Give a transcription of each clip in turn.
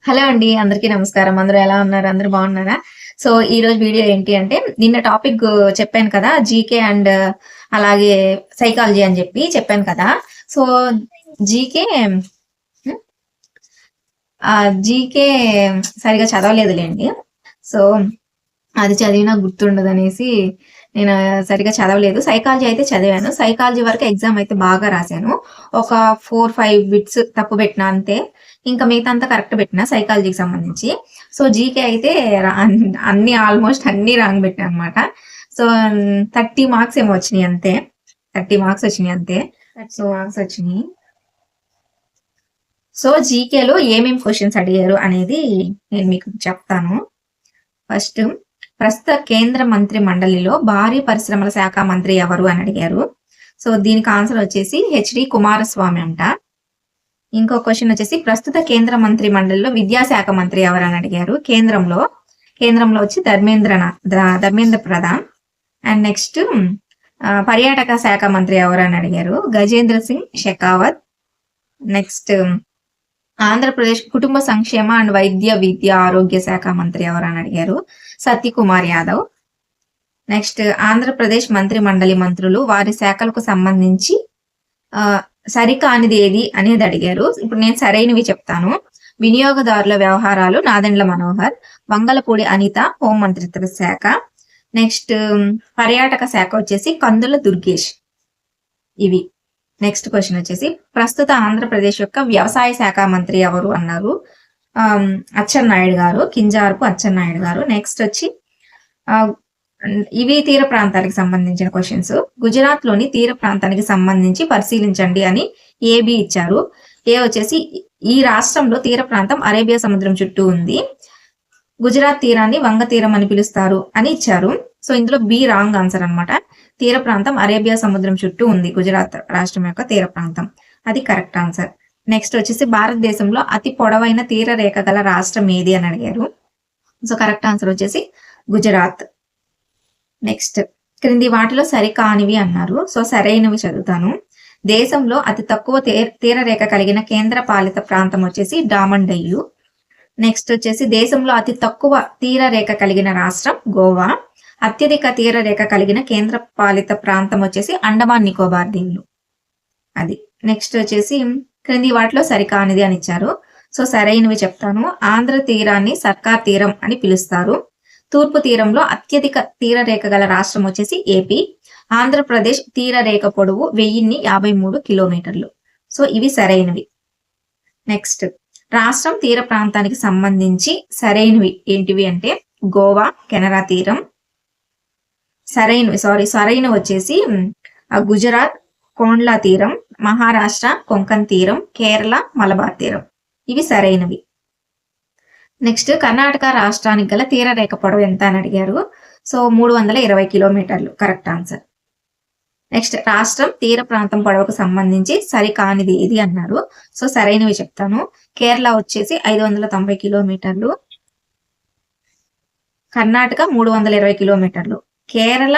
Hello అండి. అందరికీ నమస్కారం. అందరూ ఎలా ఉన్నారు? అందరూ బాగున్నారా? సో, ఈరోజు వీడియో ఏంటి అంటే, నిన్న టాపిక్ చెప్పాను కదా! జీకే అండ్ అలాగే సైకాలజీ అని చెప్పాను కదా! సో, జీకే హ్మ్. జీకే సరిగ్గా చదవలేదులెండి. సో, అది చదివినా గుర్తుండదనేసి నేను సరిగ్గా చదవలేదు. సైకాలజీ అయితే చదివాను. సైకాలజీ వరకు ఎగ్జామ్ అయితే బాగా రాశాను. ఒక 4, 5 బిట్స్ తప్పు పెట్టినా అంతే. ఇంకా మిగతాదంతా కరెక్ట్ పెట్టినా సైకాలజీకి సంబంధించి. సో, జీకే అయితే అన్నీ ఆల్మోస్ట్ అన్నీ రాంగ్ పెట్టాననమాట. సో, 30 మార్క్స్ ఏమో వచ్చినియి అంతే. 30 మార్క్స్ వచ్చినియి అంతే. 30 మార్క్స్ వచ్చినియి. సో, జీకేలో ఏమేమి క్వెషన్స్ అడిగారు అనేది నేను మీకు చెప్తాను. ఫస్ట్ ప్రస్తుత కేంద్ర మంత్రి మండలిలో భారీ పరిశ్రమల శాఖ మంత్రి ఎవరు అని అడిగారు. సో, దీనికి ఆన్సర్ వచ్చేసి హెచ్డి కుమారస్వామి అంట. ఇంకో క్వశ్చన్ వచ్చేసి ప్రస్తుత కేంద్ర మంత్రి మండలిలో విద్యాశాఖ మంత్రి ఎవరు అని అడిగారు. కేంద్రంలో వచ్చి ధర్మేంద్ర ప్రధాన్. అండ్ నెక్స్ట్ పర్యాటక శాఖ మంత్రి ఎవరు అని అడిగారు. గజేంద్ర సింగ్ షెకావత్. నెక్స్ట్ ఆంధ్రప్రదేశ్ కుటుంబ సంక్షేమ అండ్ వైద్య విద్య ఆరోగ్య శాఖ మంత్రి ఎవరు అని అడిగారు. సత్యకుమార్ యాదవ్. నెక్స్ట్ ఆంధ్రప్రదేశ్ మంత్రి మండలి మంత్రులు వారి శాఖలకు సంబంధించి సరికానిది ఏది అనేది అడిగారు. ఇప్పుడు నేను సరైనవి చెప్తాను. వినియోగదారుల వ్యవహారాలు నాదెండ్ల మనోహర్. వంగలపూడి అనిత హోంమంత్రిత్వ శాఖ. నెక్స్ట్ పర్యాటక శాఖ వచ్చేసి కందుల దుర్గేష్. ఇవి. నెక్స్ట్ క్వశ్చన్ వచ్చేసి ప్రస్తుత ఆంధ్రప్రదేశ్ యొక్క వ్యవసాయ శాఖ మంత్రి ఎవరు అన్నారు. అచ్చెన్నాయుడు గారు. కింజారపు అచ్చెన్నాయుడు గారు. నెక్స్ట్ వచ్చి ఇవి తీర ప్రాంతాలకు సంబంధించిన క్వశ్చన్స్. గుజరాత్ లోని తీర ప్రాంతానికి సంబంధించి పరిశీలించండి అని ఏబి ఇచ్చారు. ఏ వచ్చేసి ఈ రాష్ట్రంలో తీర ప్రాంతం అరేబియా సముద్రం చుట్టూ ఉంది. గుజరాత్ తీరాన్ని వంగ తీరం అని పిలుస్తారు అని ఇచ్చారు. సో, ఇందులో బి రాంగ్ ఆన్సర్ అనమాట. తీర ప్రాంతం అరేబియా సముద్రం చుట్టూ ఉంది. గుజరాత్ రాష్ట్రం యొక్క తీర ప్రాంతం. అది కరెక్ట్ ఆన్సర్. నెక్స్ట్ వచ్చేసి భారతదేశంలో అతి పొడవైన తీర రేఖ గల రాష్ట్రం ఏది అని అడిగారు. సో, కరెక్ట్ ఆన్సర్ వచ్చేసి గుజరాత్. నెక్స్ట్ క్రింది వాటిలో సరికానివి అన్నారు. సో, సరైనవి చదువుతాను. దేశంలో అతి తక్కువ తీర రేఖ కలిగిన కేంద్ర పాలిత ప్రాంతం వచ్చేసి డామన్ డయ్యు. నెక్స్ట్ వచ్చేసి దేశంలో అతి తక్కువ తీర రేఖ కలిగిన రాష్ట్రం గోవా. అత్యధిక తీర రేఖ కలిగిన కేంద్ర పాలిత ప్రాంతం వచ్చేసి అండమాన్ నికోబార్ దీవులు. అది. నెక్స్ట్ వచ్చేసి క్రింది వాటిలో సరికానిది అని ఇచ్చారు. సో, సరైనవి చెప్తాను. ఆంధ్ర తీరాన్ని సర్కార్ తీరం అని పిలుస్తారు. తూర్పు తీరంలో అత్యధిక తీర రేఖ గల రాష్ట్రం వచ్చేసి ఏపీ. ఆంధ్రప్రదేశ్ తీర రేఖ పొడవు 1053 కిలోమీటర్లు. సో, ఇవి సరైనవి. నెక్స్ట్ రాష్ట్రం తీర ప్రాంతానికి సంబంధించి సరైనవి ఏంటివి అంటే గోవా కెనరా తీరం. సరైనవి వచ్చేసి గుజరాత్ కోండ్లా తీరం, మహారాష్ట్ర కొంకన్ తీరం, కేరళ మలబార్ తీరం. ఇవి సరైనవి. నెక్స్ట్ కర్ణాటక రాష్ట్రానికి గల తీర రేఖ పొడవు ఎంత అని అడిగారు. సో, 320 కిలోమీటర్లు కరెక్ట్ ఆన్సర్. నెక్స్ట్ రాష్ట్రం తీర ప్రాంతం పొడవుకు సంబంధించి సరికానిది ఏది అన్నారు. సో, సరైనవి చెప్తాను. కేరళ వచ్చేసి 590 కిలోమీటర్లు. కర్ణాటక 320 కిలోమీటర్లు. కేరళ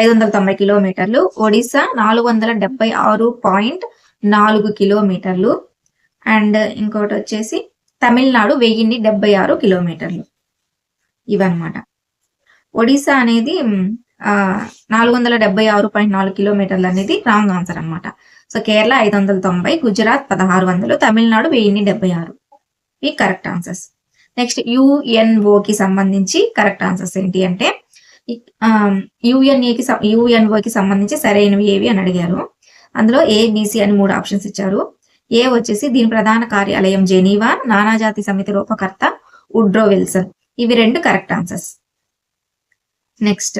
590 కిలోమీటర్లు. ఒడిశా 476.4 కిలోమీటర్లు. అండ్ ఇంకోటి వచ్చేసి తమిళనాడు 1076 కిలోమీటర్లు. ఇవన్నమాట. ఒడిశా అనేది 476.4 కిలోమీటర్లు అనేది రాంగ్ ఆన్సర్ అనమాట. సో, కేరళ 590, గుజరాత్ 1600, తమిళనాడు 1076. ఇవి కరెక్ట్ ఆన్సర్స్. నెక్స్ట్ యుఎన్ఓకి సంబంధించి కరెక్ట్ ఆన్సర్స్ ఏంటి అంటే యుఎన్ఓకి సంబంధించి సరైనవి ఏవి అని అడిగారు. అందులో ఏబిసి అని 3 ఆప్షన్స్ ఇచ్చారు. ఏ వచ్చేసి దీని ప్రధాన కార్యాలయం జెనీవా, నానాజాతి సమితి రూపకర్త వుడ్రో విల్సన్. ఇవి 2 కరెక్ట్ ఆన్సర్స్. నెక్స్ట్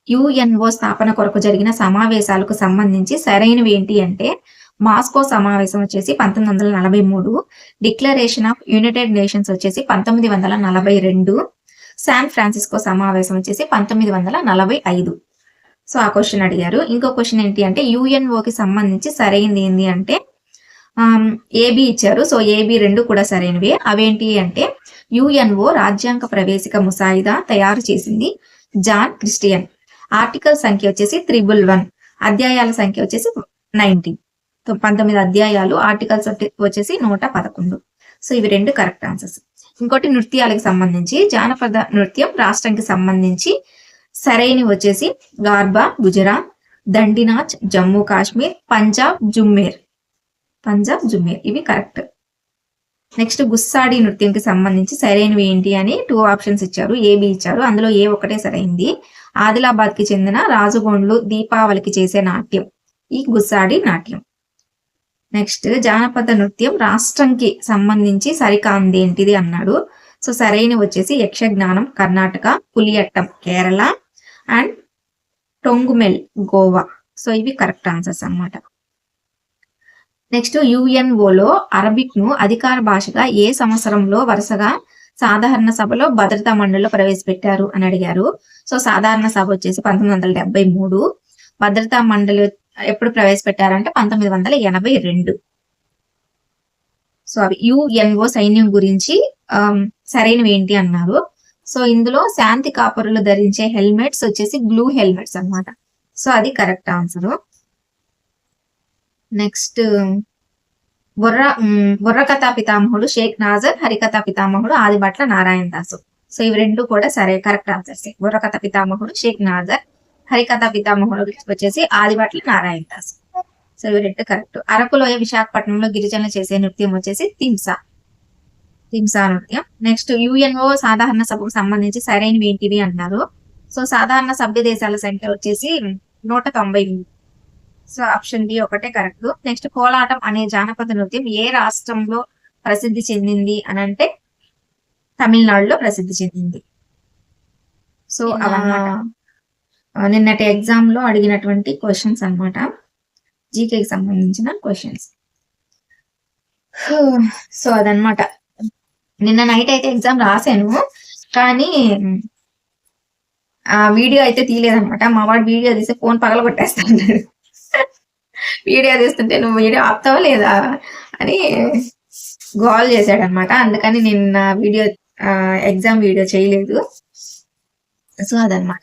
యుఎన్ఓ స్థాపన కొరకు జరిగిన సమావేశాలకు సంబంధించి సరైనవి ఏంటి అంటే మాస్కో సమావేశం వచ్చేసి 1943, డిక్లరేషన్ ఆఫ్ యునైటెడ్ నేషన్స్ వచ్చేసి 1942, శాన్ ఫ్రాన్సిస్కో సమావేశం వచ్చేసి 1945. సో, ఆ క్వశ్చన్ అడిగారు. ఇంకో క్వశ్చన్ ఏంటి అంటే యుఎన్ఓకి సంబంధించి సరైనది ఏంటి అంటే ఏబి ఇచ్చారు. సో, ఏబి 2 కూడా సరైనవి. అవేంటి అంటే యుఎన్ఓ రాజ్యాంగ ప్రవేశిక ముసాయిదా తయారు చేసింది జాన్ క్రిస్టియన్. ఆర్టికల్ సంఖ్య వచ్చేసి 311, అధ్యాయాల సంఖ్య వచ్చేసి 19. 19 అధ్యాయాలు, ఆర్టికల్స్ వచ్చేసి 111. సో ఇవి 2 కరెక్ట్ ఆన్సర్స్. ఇంకోటి నృత్యాలకు సంబంధించి జానపద నృత్యం రాష్ట్రానికి సంబంధించి సరైనవి వచ్చేసి గార్బా గుజరాత్, దండినాచ్ జమ్మూ కాశ్మీర్, పంజాబ్ జుమ్మేర్ ఇవి కరెక్ట్. నెక్స్ట్ గుస్సాడి నృత్యంకి సంబంధించి సరైనవి ఏంటి అని 2 ఆప్షన్స్ ఇచ్చారు, ఏబి ఇచ్చారు. అందులో ఏ ఒకటే సరైంది. ఆదిలాబాద్ కి చెందిన రాజుగోండ్లు దీపావళికి చేసే నాట్యం ఈ గుస్సాడి నాట్యం. నెక్స్ట్ జానపద నృత్యం రాష్ట్రంకి సంబంధించి సరికాంది ఏంటిది అన్నాడు. సో సరైనవి వచ్చేసి యక్షజ్ఞానం కర్ణాటక, పులియట్టం కేరళ అండ్ టొంగుమెల్ గోవా. సో ఇవి కరెక్ట్ ఆన్సర్స్ అన్నమాట. నెక్స్ట్ యుఎన్ఓలో అరబిక్ ను అధికార భాషగా ఏ సంవత్సరంలో వరుసగా సాధారణ సభలో భద్రతా మండలిలో ప్రవేశపెట్టారు అని అడిగారు. సో సాధారణ సభ వచ్చేసి 1973, భద్రతా మండలి ఎప్పుడు ప్రవేశపెట్టారంటే 1982. సో అవి యుఎన్ఓ సైన్యం గురించి సరైనవి ఏంటి అన్నారు. సో ఇందులో శాంతి కాపరులు ధరించే హెల్మెట్స్ వచ్చేసి బ్లూ హెల్మెట్స్ అన్నమాట. సో అది కరెక్ట్ ఆన్సర్. నెక్స్ట్ బుర్రకథా పితామహుడు షేక్ నాజర్, హరికథా పితామహుడు ఆదిభట్ల నారాయణ దాసు. సో ఇవి 2 కూడా సరే కరెక్ట్ ఆన్సర్స్. బుర్రకథ పితామహుడు షేక్ నాజర్, హరికథా పితామహుడు వచ్చేసి ఆదిభట్ల నారాయణ దాసు. సో ఇవి 2 కరెక్ట్. అరకులోయ విశాఖపట్నంలో గిరిజనులు చేసే నృత్యం వచ్చేసి తింసా నృత్యం. నెక్స్ట్ యుఎన్ఓ సాధారణ సభకు సంబంధించి సరైనవి ఏంటివి అన్నారు. సో సాధారణ సభ్య దేశాల సంఖ్య వచ్చేసి 190. సో ఆప్షన్ బి ఒకటే కరెక్ట్. నెక్స్ట్ కోలాటం అనే జానపద నృత్యం ఏ రాష్ట్రంలో ప్రసిద్ధి చెందింది అని అంటే తమిళనాడులో ప్రసిద్ధి చెందింది. సో అవన్నమాట నిన్నటి ఎగ్జామ్ లో అడిగినటువంటి క్వశ్చన్స్ అన్నమాట, జీకేకి సంబంధించిన క్వశ్చన్స్. సో అదనమాట. నిన్న నైట్ అయితే ఎగ్జామ్ రాశాను, కానీ ఆ వీడియో అయితే తీయలేదన్నమాట. మా వాడు వీడియో తీస్తే ఫోన్ పగలగొట్టేస్తాడు. వీడియో తీస్తుంటే నువ్వు వీడియో ఆపుతావా లేదా అని గోల్ చేశాడు అనమాట. అందుకని నిన్న వీడియో ఎగ్జామ్ వీడియో చేయలేదు. సో అదనమాట.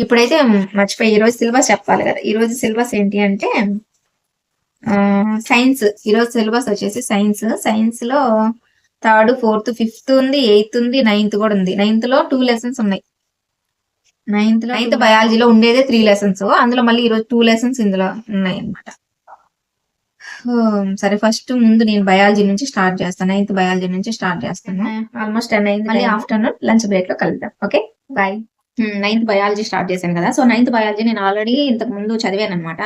ఇప్పుడైతే మర్చిపోయి ఈరోజు సిలబస్ చెప్పాలి కదా. ఈరోజు సిలబస్ ఏంటి అంటే సైన్స్. ఈరోజు సిలబస్ వచ్చేసి సైన్స్ లో 3rd, 4th, 5th ఉంది, 8th ఉంది, 9th కూడా ఉంది. 9th లో 2 లెసన్స్ ఉన్నాయి. 9th బయాలజీలో ఉండేదే 3 లెసన్స్. అందులో మళ్ళీ ఈరోజు 2 లెసన్స్ ఇందులో ఉన్నాయి అన్నమాట. సరే ఫస్ట్ ముందు నేను బయాలజీ నుంచి స్టార్ట్ చేస్తాను. 9th బయాలజీ నుంచి స్టార్ట్ చేస్తాను. ఆల్మోస్ట్ 10 అయింది. మళ్ళీ ఆఫ్టర్నూన్ లంచ్ బ్రేక్ లో కలుద్దాం. Okay bye. 9th biology start చేశాను కదా. సో 9th బయాలజీ నేను ఆల్రెడీ ఇంతకు ముందు చదివాను అనమాట.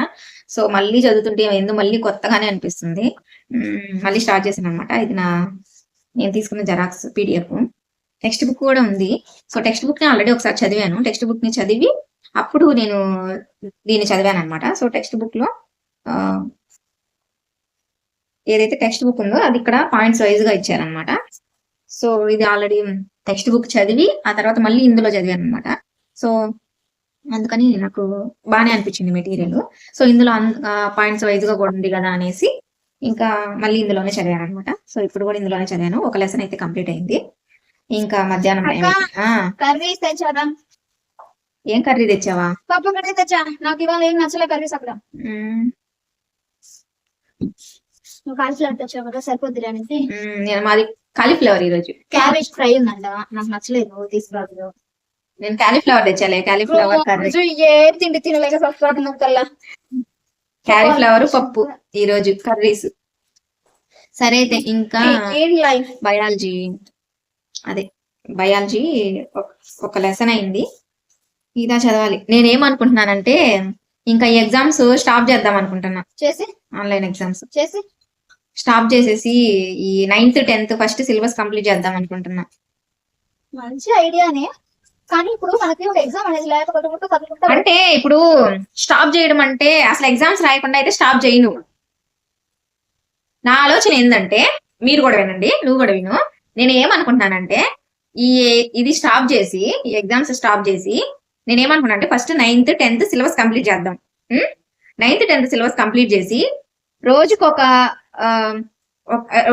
సో మళ్ళీ చదువుతుంటే ఎందుకు మళ్ళీ కొత్తగానే అనిపిస్తుంది. మళ్ళీ స్టార్ట్ చేశాను అనమాట. ఇది నేను తీసుకున్న జెరాక్స్ పీడిఎఫ్. టెక్స్ట్ బుక్ కూడా ఉంది. సో టెక్స్ట్ బుక్ ని ఆల్రెడీ ఒకసారి చదివాను. టెక్స్ట్ బుక్ ని చదివి అప్పుడు నేను దీన్ని చదివాను అనమాట. సో టెక్స్ట్ బుక్ లో ఏదైతే టెక్స్ట్ బుక్ ఉందో అది ఇక్కడ పాయింట్స్ వైజ్ గా ఇచ్చారనమాట. సో ఇది ఆల్రెడీ టెక్స్ట్ బుక్ చదివి ఆ తర్వాత మళ్ళీ ఇందులో చదివాను అనమాట. సో అందుకని నాకు బాగానే అనిపించింది మెటీరియల్. సో ఇందులో పాయింట్స్ వైజ్ గా కూడా ఉంది కదా అనేసి ఇంకా మళ్ళీ ఇందులోనే చదివాను అనమాట. సో ఇప్పుడు కూడా ఇందులోనే చదివాను. ఒక లెసన్ అయితే కంప్లీట్ అయింది. ఇంకా మధ్యాహ్నం ఏం కర్రీ తెచ్చావా? పప్పు కర్రీ తెచ్చా. నాకు ఇవాళ ఏం నచ్చలే కర్రీస్ అక్కడ. నువ్వు కాలీఫ్లవర్ తెచ్చావు కదా, సరిపోద్ది అనేసి. మాది కాలీఫ్లవర్. ఈ రోజు క్యాబేజ్ ఫ్రై ఉందంట, నాకు నచ్చలేదు, తీసుకురాదు. నేను కాలీఫ్లవర్ తెచ్చాలే. కాలీఫ్లవర్ కర్రీ ఏ తిండి తినలేక సఫర్ కల్లా. కాలీఫ్లవర్ పప్పు ఈ రోజు కర్రీస్. సరే అయితే ఇంకా బయాలజీ ఒక లెసన్ అయింది. ఇదా చదవాలి. నేనేమనుకుంటున్నానంటే ఇంకా ఈ ఎగ్జామ్స్ స్టాప్ చేద్దాం అనుకుంటున్నా. చేసి ఆన్లైన్ ఎగ్జామ్స్ చేసి స్టాప్ చేసేసి ఈ 9th, 10th first syllabus complete చేద్దాం అనుకుంటున్నా. మంచి ఐడియానే, కానీ ఇప్పుడు మనకి ఒక ఎగ్జామ్ అనేది లేకపోతే అంటే ఇప్పుడు స్టాప్ చేయడం అంటే అసలు ఎగ్జామ్స్ రాయకుండా అయితే స్టాప్ చేయను. నా ఆలోచన ఏంటంటే మీరు కూడా వినండి, నువ్వు కూడా విను. నేను ఏమనుకుంటున్నానంటే ఇది స్టాప్ చేసి ఈ ఎగ్జామ్స్ స్టాప్ చేసి నేనేమనుకున్నా అంటే first 9th, 10th syllabus complete చేద్దాం. 9th, 10th సిలబస్ కంప్లీట్ చేసి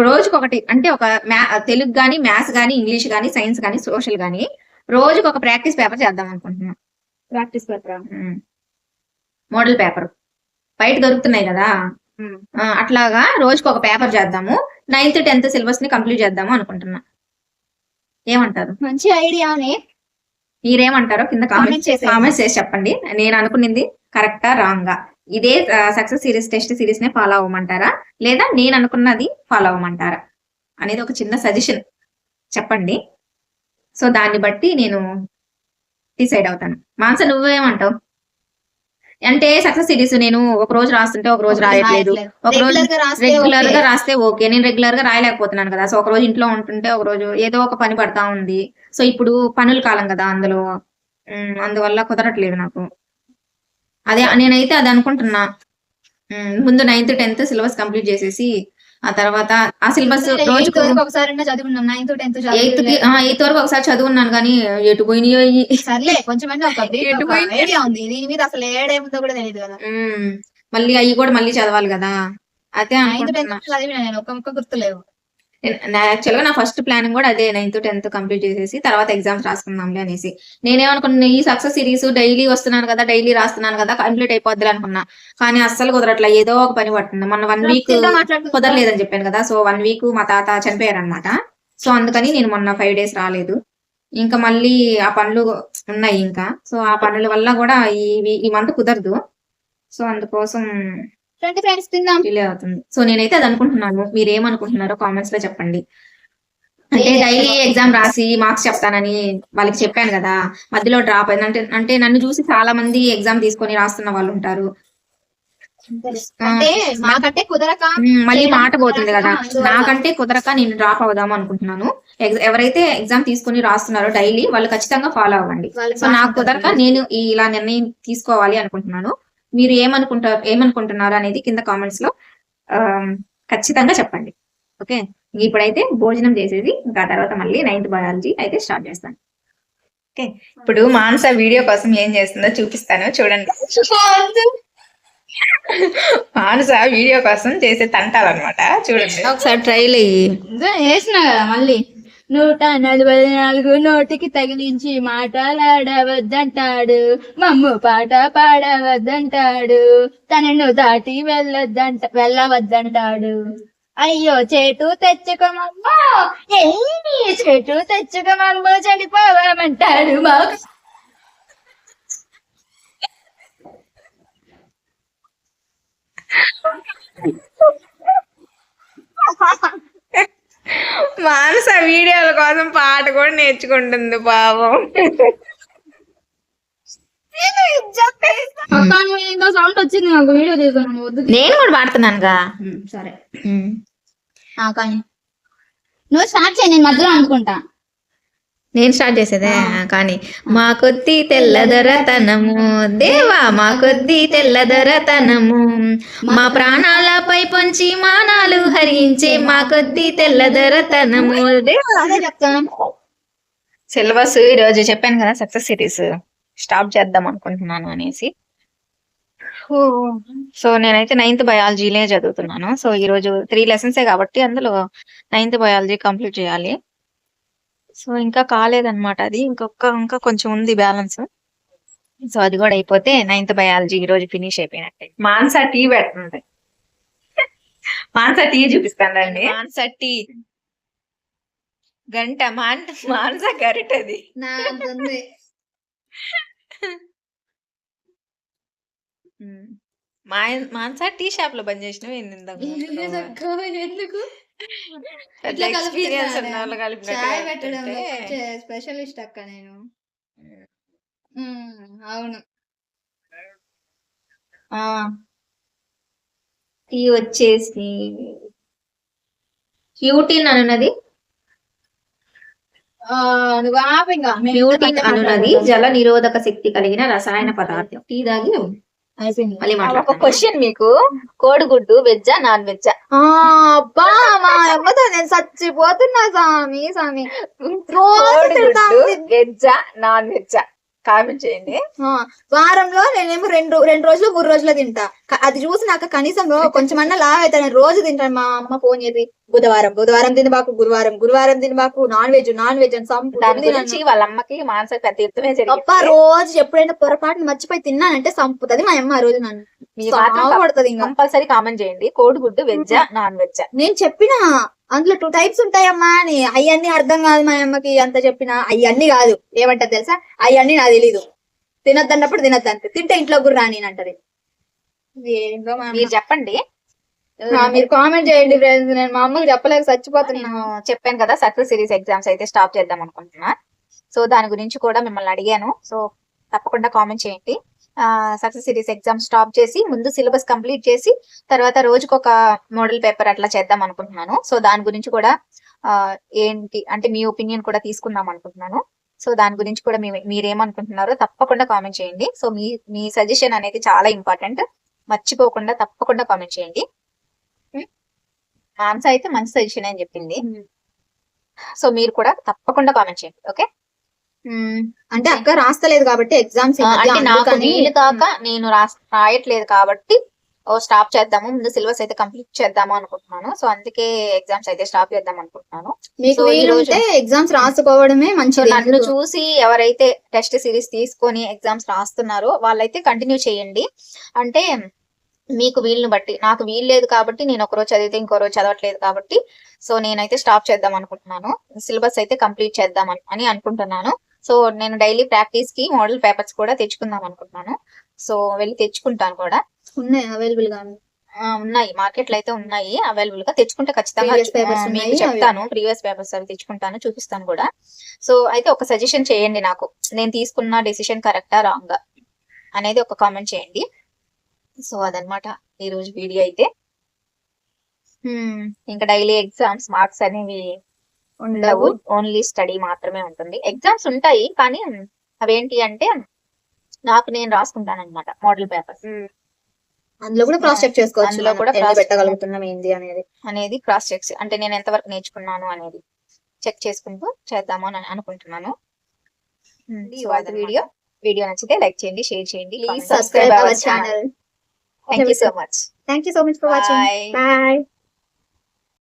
రోజుకొకటి అంటే ఒక తెలుగు కానీ, మ్యాథ్స్ కానీ, ఇంగ్లీష్ కానీ, సైన్స్ కానీ, సోషల్ కానీ రోజుకి ఒక ప్రాక్టీస్ పేపర్ చేద్దాం అనుకుంటున్నా. ప్రాక్టీస్ పేపర్, మోడల్ పేపర్ బయట దొరుకుతున్నాయి కదా. అట్లాగా రోజుకి ఒక పేపర్ చేద్దాము. 9th 10th సిలబస్ ని కంప్లీట్ చేద్దాము అనుకుంటున్నా. ఏమంటారు? మంచి ఐడియానే. మీరేమంటారో కింద Comment చేసేయండి. కామెంట్స్ చేసి చెప్పండి. నేను అనుకున్నది కరెక్టా రాంగా? ఇదే సక్సెస్ సిరీస్ టెస్ట్ సిరీస్ నే ఫాలో అవ్వమంటారా, లేదా నేను అనుకున్నది ఫాలో అవ్వమంటారా అనేది ఒక చిన్న సజెషన్ చెప్పండి. సో దాన్ని బట్టి నేను డిసైడ్ అవుతాను. మాన్స నువ్వేమంటావు? అంటే సక్సెస్ సిరీస్ నేను ఒక రోజు రాస్తుంటే ఒక రోజు రాయట్లేదు, ఒక రోజు రెగ్యులర్ గా రాస్తే ఓకే. నేను రెగ్యులర్ గా రాయలేకపోతున్నాను కదా. సో ఒక రోజు ఇంట్లో ఉంటుంటే ఒక రోజు ఏదో ఒక పని పడతా ఉంది. సో ఇప్పుడు పనుల కాలం కదా అందులో, అందువల్ల కుదరట్లేదు నాకు. అదే నేనైతే అది అనుకుంటున్నా. ముందు 9th 10th సిలబస్ కంప్లీట్ చేసేసి ఆ తర్వాత ఆ సిలబస్ రోజుకు ఒకసారి చదువుకున్నాం. 9th 10th 8th వరకు ఒకసారి చదువుకున్నాను కానీ ఎటు పోయినాయో సర్లే కొంచెం ఐడియా ఉంది దీని మీద. అసలు ఏడేముందో కూడా తెలియదు కదా. మళ్ళీ అవి కూడా మళ్ళీ చదవాలి కదా. అదే 9th 10th చదివినా నేను, ఒక్క ముక్క గుర్తులేవు. యాక్చువల్ గా నా ఫస్ట్ ప్లానింగ్ కూడా అదే, 9th 10th కంప్లీట్ చేసేసి తర్వాత ఎగ్జామ్స్ రాసుకుందాంలే అనేసి. నేనేమనుకున్నా, ఈ సక్సెస్ సిరీస్ డైలీ వస్తున్నాను కదా, డైలీ రాస్తున్నాను కదా, కంప్లీట్ అయిపోద్ది అనుకున్నా. కానీ అస్సలు కుదరట్లా, ఏదో ఒక పని పడుతుంది. మొన్న 1 వీక్ కుదరలేదని చెప్పాను కదా. సో 1 వీక్ మా తాత చనిపోయారు అనమాట. సో అందుకని నేను మొన్న 5 days రాలేదు. ఇంకా మళ్ళీ ఆ పనులు ఉన్నాయి ఇంకా. సో ఆ పనుల వల్ల కూడా ఈ మంత్ కుదరదు. సో అందుకోసం ఫ్రెండ్స్ తిందాం డిలే అవుతుంది. సో నేనైతే అది అనుకుంటున్నాను. మీరు ఏమనుకుంటున్నారో కామెంట్స్ లో చెప్పండి. అంటే డైలీ ఎగ్జామ్ రాసి మార్క్స్ చెప్తానని వాళ్ళకి చెప్పాను కదా, మధ్యలో డ్రాప్ అయింది. అంటే నన్ను చూసి చాలా మంది ఎగ్జామ్ తీసుకొని రాస్తున్న వాళ్ళు ఉంటారు. అంటే మాకంటే కుదరక మళ్ళీ మాట పోతుంది కదా. నాకంటే కుదరక నేను డ్రాప్ అవుదాం అనుకుంటున్నాను. ఎవరైతే ఎగ్జామ్ తీసుకొని రాస్తున్నారో డైలీ వాళ్ళు ఖచ్చితంగా ఫాలో అవ్వండి. సో నాకు కుదరక నేను ఇలా నిర్ణయం తీసుకోవాలి అనుకుంటున్నాను. మీరు ఏమనుకుంటున్నారు అనేది కింద కామెంట్స్ లో ఖచ్చితంగా చెప్పండి. ఓకే, ఇప్పుడైతే భోజనం చేసేసి ఇంకా తర్వాత మళ్ళీ 9th బయాలజీ అయితే స్టార్ట్ చేస్తాను. ఓకే, ఇప్పుడు మానస వీడియో కోసం ఏం చేస్తుందో చూపిస్తాను చూడండి. మానస వీడియో కోసం చేసే తంటాలన్నమాట, చూడండి ఒకసారి ట్రైల్ అయ్యి వేసిన కదా. మళ్ళీ 144 నోటికి తగిలించి మాటలాడవద్దంటాడు, మమ్ము పాట పాడవద్దంటాడు, తనను దాటి వెళ్ళవద్దంటాడు. అయ్యో చేటు తెచ్చుకోమమ్మో, చేటు తెచ్చుకోమమ్మో, చనిపోవమంటాడు. మాకు మానస వీడియోల కోసం పాట కూడా నేర్చుకుంటుంది పాపం. సౌండ్ వచ్చింది నాకు, వీడియో తీసుకున్నాను. నేను కూడా పాడుతున్నానుగా. సరే కానీ నువ్వు స్టార్ట్ చేయి, నేను మధ్యలో అనుకుంటా. నేను స్టార్ట్ చేసేదే. కానీ మా కొద్ది తెల్లదొరతనము దేవా, మా కొద్ది తెల్లదొరతనము, మా ప్రాణాలపై పొంచి మానాలు హరించే మా కొద్ది తెల్లదొరతనము దేవా. సిలబస్ ఈరోజు చెప్పాను కదా, సక్సెస్ సిరీస్ స్టాప్ చేద్దాం అనుకుంటున్నాను అనేసి. సో నేనైతే 9th బయాలజీలే చదువుతున్నాను. సో ఈరోజు 3 lessons కాబట్టి అందులో 9th బయాలజీ కంప్లీట్ చేయాలి. సో ఇంకా కాలేదన్నమాట అది, ఇంకా కొంచెం ఉంది బ్యాలెన్స్. సో అది కూడా అయిపోతే 9th బయాలజీ ఈ రోజు ఫినిష్ అయిపోయినట్టే. మాన్స టీ పెడుతుంది. మాన్స టీ చూపిస్తాను రండి. మాన్స టీ గంట, మాన్స గరిటది. మాన్స టీ షాప్ లో పని చేసినవి ఎందుకు ఎక్స్పీరియన్స్ ఉన్న వాళ్ళు కలిపి స్పెషలిస్ట్ అక్క నేను. అవును, టీ వచ్చేసి క్యూటీన్ అనున్నది. క్యూటీన్ అనున్నది జల నిరోధక శక్తి కలిగిన రసాయన పదార్థం. టీ దాగి మళ్ళీ ఒక క్వశ్చన్ మీకు, కోడిగుడ్డు వెజ్జా నాన్ వెజ్జా? అబ్బా మా అమ్మతో నేను చచ్చిపోతున్నా స్వామి. వెజ్జా నాన్ వెజ్జా కామెంట్ చేయండి. వారంలో నేనేమో 2 రోజులు 3 రోజులు తింటా, అది చూసినాక కనీసం కొంచెమన్నా లావ్ అవుతాను. రోజు తింటాను. మా అమ్మ ఫోన్ చేసి బుధవారం తినబాకు, గురువారం తినబాకు, నాన్ వెజ్ అని దాని గురించి వాళ్ళ అమ్మకి మానసిక పెద్ద యుద్ధమే అప్ప రోజు ఎప్పుడైనా పొరపాటున మర్చిపోయి తిన్నానంటే సంపుతుంది మా అమ్మ. ఆ రోజు నన్ను పడుతుంది. కంపల్సరీ కామెంట్ చేయండి, కోడిగుడ్డు వెజ్జా నాన్ వెజ్జా. నేను చెప్పిన అందులో 2 టైప్స్ ఉంటాయమ్మా అని. అయ్యన్నీ అర్థం కాదు మా అమ్మకి. అంత చెప్పినా అయ్యన్నీ కాదు, ఏమంటారు తెలుసా, అయ్యన్నీ నాకు తెలీదు. తినద్దన్నప్పుడు తినద్దు అంతే, తింటే ఇంట్లో కూడా రాని అంటది. ఏంటో మీరు చెప్పండి, మీరు కామెంట్ చేయండి ఫ్రెండ్స్. నేను మా అమ్మకి చెప్పలేక చచ్చిపోతున్నాను. నేను చెప్పాను కదా సక్సెస్ సిరీస్ ఎగ్జామ్స్ అయితే స్టాప్ చేద్దాం అనుకుంటున్నా. సో దాని గురించి కూడా మిమ్మల్ని అడిగాను. సో తప్పకుండా కామెంట్ చేయండి. సక్సెస్ సిరీస్ ఎగ్జామ్ స్టాప్ చేసి ముందు సిలబస్ కంప్లీట్ చేసి తర్వాత రోజుకు ఒక మోడల్ పేపర్ అట్లా చేద్దాం అనుకుంటున్నాను. సో దాని గురించి కూడా ఏంటి అంటే మీ ఒపీనియన్ కూడా తీసుకుందాం అనుకుంటున్నాను. సో దాని గురించి కూడా మీరేమనుకుంటున్నారో తప్పకుండా కామెంట్ చేయండి. సో మీ సజెషన్ అనేది చాలా ఇంపార్టెంట్, మర్చిపోకుండా తప్పకుండా కామెంట్ చేయండి. మాన్స అయితే మంచి సజెషన్ అని చెప్పింది. సో మీరు కూడా తప్పకుండా కామెంట్ చేయండి. ఓకే, అంటే అక్క రాస్తలేదు కాబట్టి ఎగ్జామ్స్ అంటే నాకు వీలు కాక నేను రాయట్లేదు కాబట్టి స్టాప్ చేద్దాము, ముందు సిలబస్ అయితే కంప్లీట్ చేద్దాము అనుకుంటున్నాను. సో అందుకే ఎగ్జామ్స్ అయితే స్టాప్ చేద్దాం అనుకుంటున్నాను. మీకు వీలుంటే ఎగ్జామ్స్ రాసుకోవడమే మంచిది. నన్ను చూసి ఎవరైతే టెస్ట్ సిరీస్ తీసుకొని ఎగ్జామ్స్ రాస్తున్నారో వాళ్ళైతే కంటిన్యూ చేయండి. అంటే మీకు వీలుని బట్టి, నాకు వీలు లేదు కాబట్టి నేను ఒకరోజు చదివితే ఇంకో రోజు చదవట్లేదు కాబట్టి సో నేనైతే స్టాప్ చేద్దాం అనుకుంటున్నాను. సిలబస్ అయితే కంప్లీట్ చేద్దాం అని అనుకుంటున్నాను. సో నేను డైలీ ప్రాక్టీస్ కి మోడల్ పేపర్స్ కూడా తెచ్చుకుందాం అనుకుంటున్నాను. సో వెళ్ళి తెచ్చుకుంటాను కూడా. ఉన్నాయి అవైలబుల్ గా ఉన్నాయి, మార్కెట్ లో అయితే ఉన్నాయి అవైలబుల్ గా. తెచ్చుకుంటే ఖచ్చితంగా మీకు చెప్తాను. ప్రీవియస్ పేపర్స్ అవి తెచ్చుకుంటాను, చూపిస్తాను కూడా. సో అయితే ఒక సజెషన్ చేయండి నాకు, నేను తీసుకున్న డెసిషన్ కరెక్టా రాంగా అనేది ఒక కామెంట్ చేయండి. సో అదనమాట ఈ రోజు వీడియో అయితే. ఇంకా డైలీ ఎగ్జామ్స్ మార్క్స్ అనేవి ఉండవు, ఓన్లీ స్టడీ మాత్రమే ఉంటుంది. ఎగ్జామ్స్ ఉంటాయి కానీ అవేంటి అంటే నాకు నేను రాసుకుంటాను అనమాట మోడల్ పేపర్స్. అందులో కూడా క్రాస్ చెక్ చేసుకోవచ్చు, అందులో కూడా పెట్టగలుగుతున్నాం ఏంది అనేది క్రాస్ చెక్, అంటే నేను ఎంతవరకు నేర్చుకున్నాను అనేది చెక్ చేసుకుంటూ చేద్దాము అని అనుకుంటున్నాను. వీడియో నచ్చితే లైక్ చేయండి, షేర్ చేయండి, subscribe our channel. Thank you so much. Thank you so much for watching. Bye.